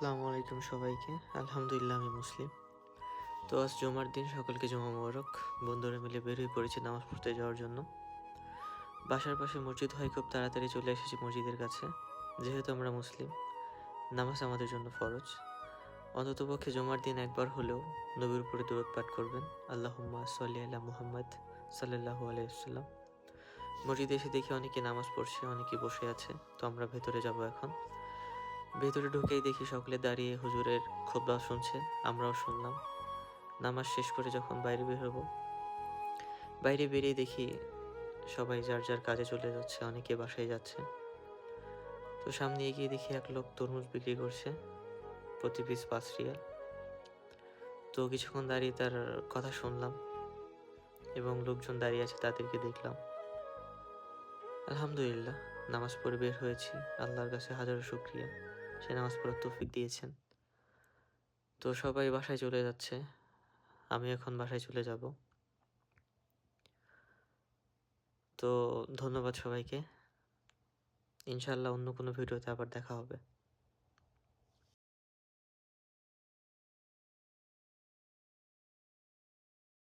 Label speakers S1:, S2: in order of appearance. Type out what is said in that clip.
S1: আসসালামু আলাইকুম সবাইকে। আলহামদুলিল্লাহ আমি মুসলিম। তো আজ জুমার দিন, সকলকে জুমা মোবারক। বন্ধুরা মিলে বের হয়ে পড়েছি নামাজ পড়তে যাওয়ার জন্য। বাসার পাশে মসজিদ হয়, খুব তাড়াতাড়ি চলে এসেছি মসজিদের কাছে। যেহেতু আমরা মুসলিম, নামাজ আমাদের জন্য ফরজ। অন্ততপক্ষে জুমার দিন একবার হলেও নবীর উপরে দরুদ পাঠ করবেন। আল্লাহুম্মা সাল্লি আলা মুহাম্মদ সাল্লাল্লাহু আলাইহি ওয়াসাল্লাম। মসজিদে এসে দেখি অনেকে নামাজ পড়ছে, অনেকে বসে আছে। তো আমরা ভেতরে যাব এখন। ভেতরে ঢুকেই দেখি সকলে দাঁড়িয়ে হুজুরের খুতবা শুনছে, আমরাও শুনলাম। নামাজ শেষ করে যখন বাইরে বের হব, বাইরে বেরিয়ে দেখি সবাই যার যার কাজে চলে যাচ্ছে, অনেকে বাসায় যাচ্ছে। তো সামনে এগিয়ে দেখি এক লোক তরমুজ বিক্রি করছে, প্রতি পিস ৫ রিয়াল। তো কিছুক্ষণ দাঁড়িয়ে তার কথা শুনলাম এবং লোকজন দাঁড়িয়ে আছে তাদেরকে দেখলাম। আলহামদুলিল্লাহ, নামাজ পড়ে বের হয়েছি। আল্লাহর কাছে হাজারো শুকরিয়া, সে নামাজ পড়ার তৌফিক দিয়েছেন। তো সবাই বাসায় চলে যাচ্ছে, আমি এখন বাসায় চলে যাব। তো ধন্যবাদ সবাইকে। ইনশাআল্লাহ অন্য কোনো ভিডিওতে আবার দেখা হবে।